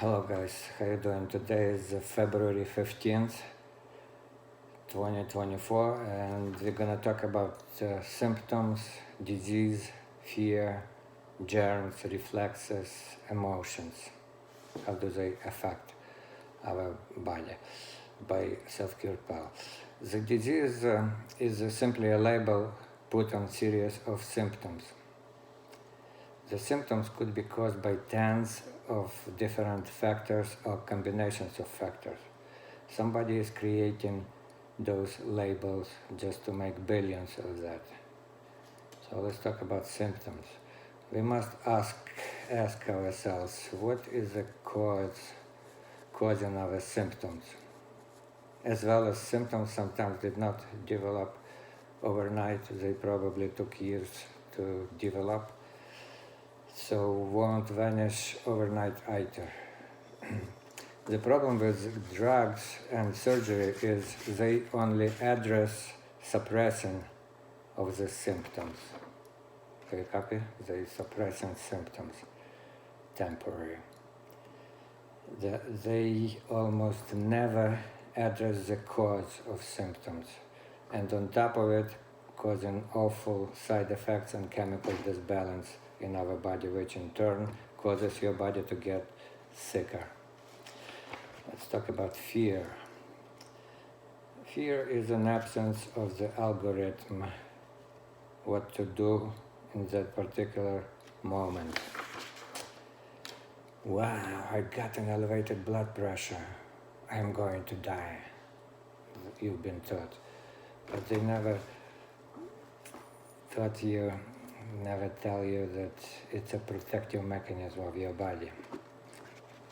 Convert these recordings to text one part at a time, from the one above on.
Hello guys, how you doing? Today is February 15th, 2024, and we're gonna talk about symptoms, disease, fear, germs, reflexes, emotions. How do they affect our body by Selfcurepal? The disease is simply a label put on series of symptoms. The symptoms could be caused by tens of different factors or combinations of factors. Somebody is creating those labels just to make billions of that. So let's talk about symptoms. We must ask ourselves, what is the causing our symptoms? As well as symptoms sometimes did not develop overnight, they probably took years to develop. So won't vanish overnight either. The problem with drugs and surgery is they only address suppression of the symptoms. Do you copy? They suppressing symptoms, temporary. They almost never address the cause of symptoms, and on top of it, causing awful side effects and chemical disbalance in our body, which in turn causes your body to get sicker. Let's talk about fear. Fear is an absence of the algorithm, what to do in that particular moment. Wow, I got an elevated blood pressure. I'm going to die. You've been taught. But they never tell you that it's a protective mechanism of your body.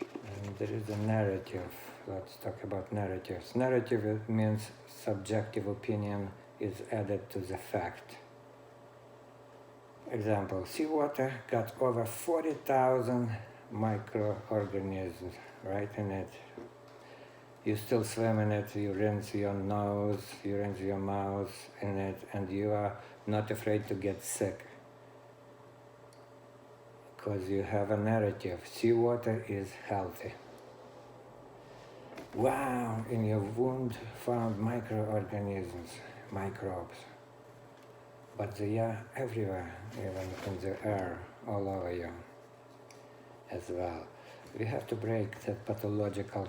And there is a narrative. Let's talk about narratives. Narrative means subjective opinion is added to the fact. Example, seawater got over 40,000 microorganisms right in it. You still swim in it, you rinse your nose, you rinse your mouth in it, and you are not afraid to get sick. Because you have a narrative, seawater is healthy. Wow, in your wound found microorganisms, microbes. But they are everywhere, even in the air, all over you as well. We have to break that pathological,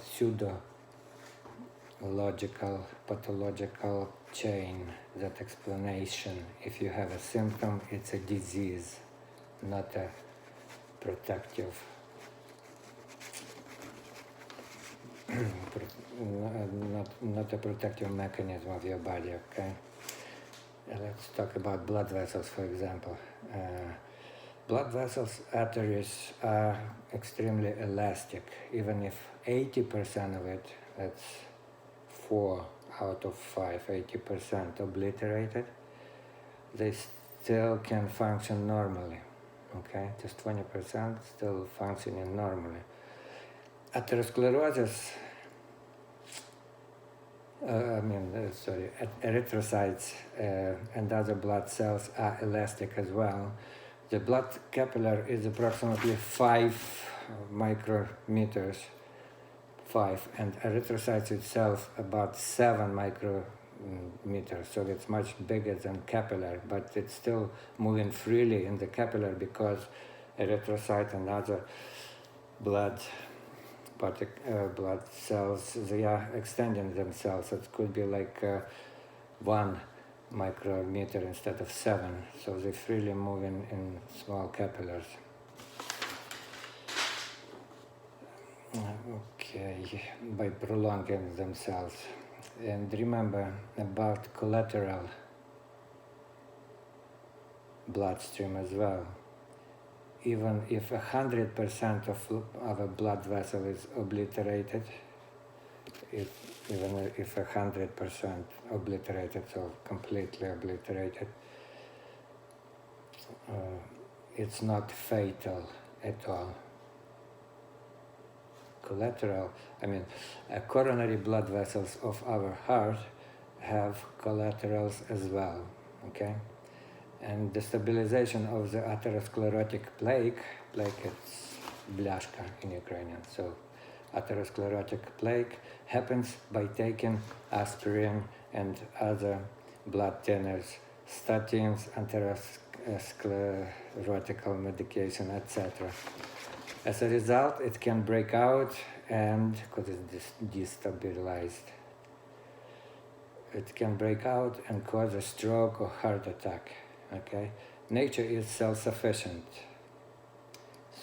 pathological chain, that explanation. If you have a symptom, it's a disease, not a protective, not a protective mechanism of your body, okay? Let's talk about blood vessels, for example. Blood vessels, arteries are extremely elastic. Even if 80% of it, that's 4 out of 5, 80% obliterated, they still can function normally. Okay, just 20% still functioning normally. Atherosclerosis, erythrocytes and other blood cells are elastic as well. The blood capillary is approximately 5 micrometers, 5, and erythrocytes itself about 7 micrometers, so it's much bigger than capillary, but it's still moving freely in the capillary because erythrocyte and other blood cells, they are extending themselves. It could be like 1 micrometer instead of 7, so they freely moving in small capillaries. Okay, by prolonging themselves. And remember about collateral bloodstream as well. Even if 100% of our blood vessel is obliterated, even if 100% obliterated, so completely obliterated, it's not fatal at all. Collateral, coronary blood vessels of our heart have collaterals as well, okay? And the stabilization of the atherosclerotic plaque, it's bляшка in Ukrainian. So atherosclerotic plaque happens by taking aspirin and other blood thinners, statins, anti-sclerotic medication, etc. As a result, it can break out and, because it's destabilized, it can break out and cause a stroke or heart attack. Okay, nature is self-sufficient,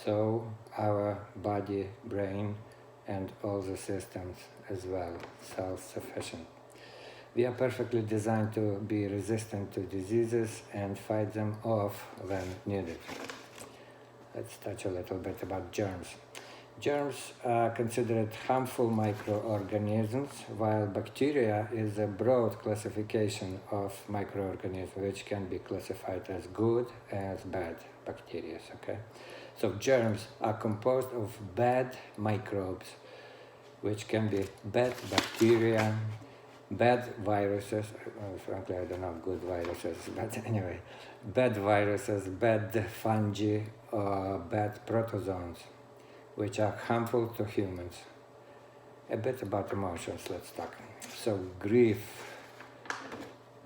so our body, brain, and all the systems as well, self-sufficient. We are perfectly designed to be resistant to diseases and fight them off when needed. Let's touch a little bit about germs. Germs are considered harmful microorganisms, while bacteria is a broad classification of microorganisms, which can be classified as good as bad bacteria. Okay, so germs are composed of bad microbes, which can be bad bacteria, bad viruses. Frankly, I don't know good viruses, but anyway, bad viruses, bad fungi, or bad protozoans, which are harmful to humans. A bit about emotions, let's talk. So grief.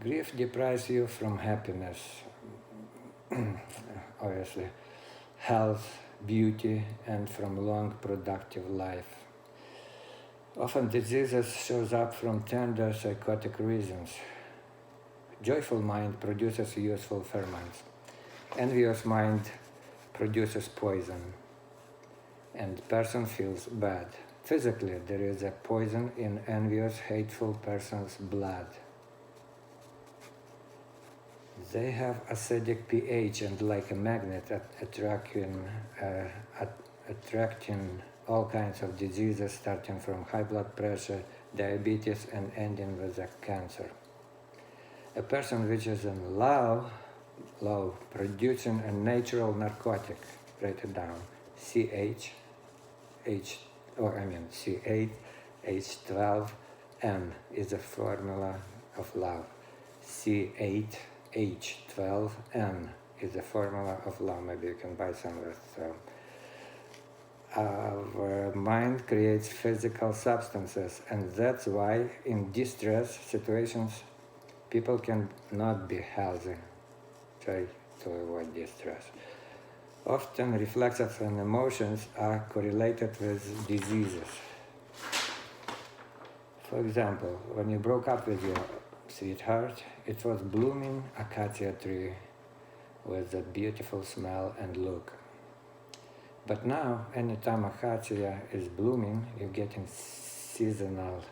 Grief deprives you from happiness, obviously, health, beauty, and from long productive life. Often diseases shows up from tender psychotic reasons. Joyful mind produces useful ferments. Envious mind produces poison, and person feels bad. Physically, there is a poison in envious, hateful person's blood. They have acidic pH and, like a magnet, attracting all kinds of diseases, starting from high blood pressure, diabetes, and ending with a cancer. A person which is in love, producing a natural narcotic, write it down, C8H12N is a formula of love. C8H12N is a formula of love. Maybe you can buy some of it. Our mind creates physical substances, and that's why in distress situations people can not be healthy. Try to avoid distress. Often reflexes and emotions are correlated with diseases. For example, when you broke up with your sweetheart, it was blooming acacia tree with a beautiful smell and look. But now, anytime acacia is blooming, you're getting seasonal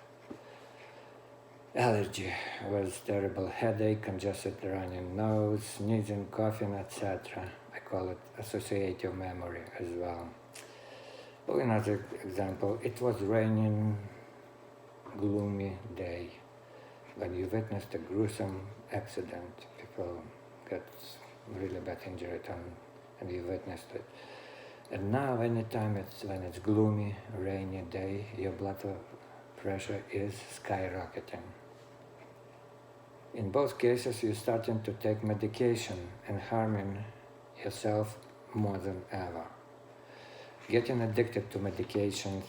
allergy with terrible headache, congested running nose, sneezing, coughing, etc. I call it associative memory as well. Or another example, it was raining, gloomy day when you witnessed a gruesome accident. People get really bad injury and you witnessed it. And now anytime when it's gloomy, rainy day, your blood pressure is skyrocketing. In both cases, you're starting to take medication and harming yourself more than ever. Getting addicted to medications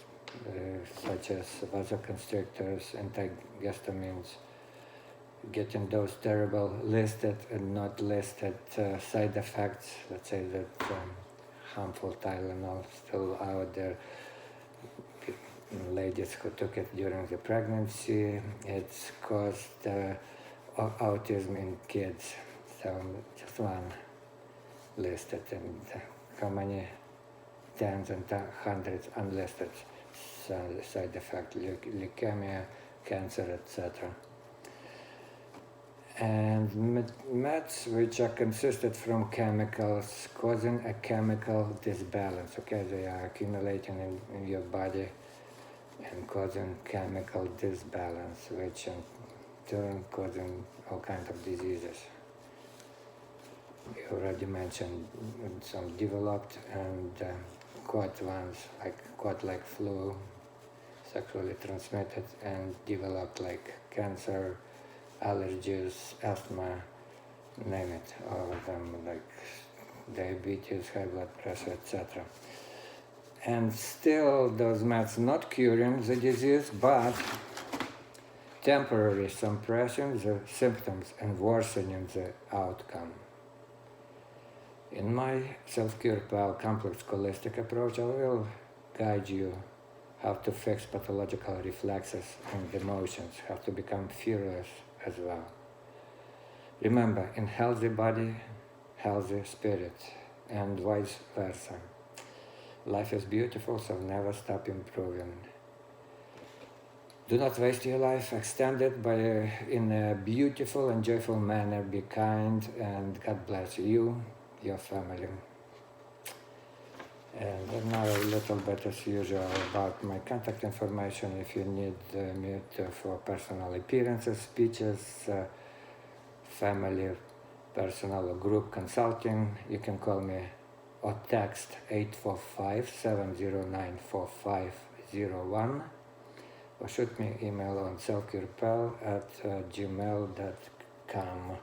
such as vasoconstrictors, antihistamines, getting those terrible listed and not listed side effects, let's say that harmful Tylenol still out there. Ladies who took it during the pregnancy, it's caused autism in kids. So just one listed, and how many tens and hundreds unlisted side effects, leukemia, cancer, etc. And meds which are consisted from chemicals causing a chemical disbalance. Okay, they are accumulating in your body and causing chemical disbalance, which in turn causing all kinds of diseases. You already mentioned some developed and caught ones, like flu, sexually transmitted, and developed like cancer, allergies, asthma, name it, all of them, like diabetes, high blood pressure, etc. And still those meds not curing the disease, but temporarily suppressing the symptoms and worsening the outcome. In my Selfcurepal complex holistic approach, I will guide you how to fix pathological reflexes and emotions, how to become fearless as well. Remember, in healthy body, healthy spirit, and vice versa. Life is beautiful, so never stop improving. Do not waste your life, extend it in a beautiful and joyful manner. Be kind, and God bless you, your family. And now a little bit as usual about my contact information. If you need me for personal appearances, speeches, family, personal or group consulting, you can call me or text 845-709-4501 or shoot me email on selfcurepal@gmail.com.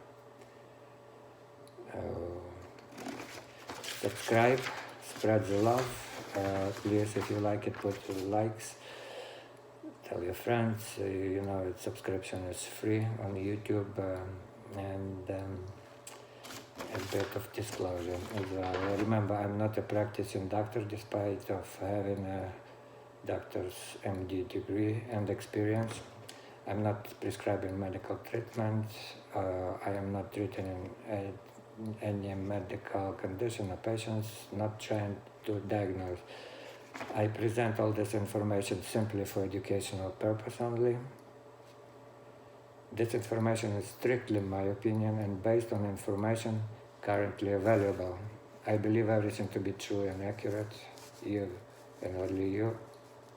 Subscribe, spread the love. Please, if you like it, put likes. Tell your friends. Subscription is free on YouTube. And a bit of disclosure as well. Remember, I'm not a practicing doctor, despite of having a doctor's MD degree and experience. I'm not prescribing medical treatment. I am not treating any medical condition or patients, not trying to diagnose. I present all this information simply for educational purpose only. This information is strictly my opinion and based on information currently available. I believe everything to be true and accurate. You and only you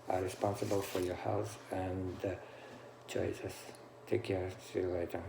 are responsible for your health and choices. Take care. See you later.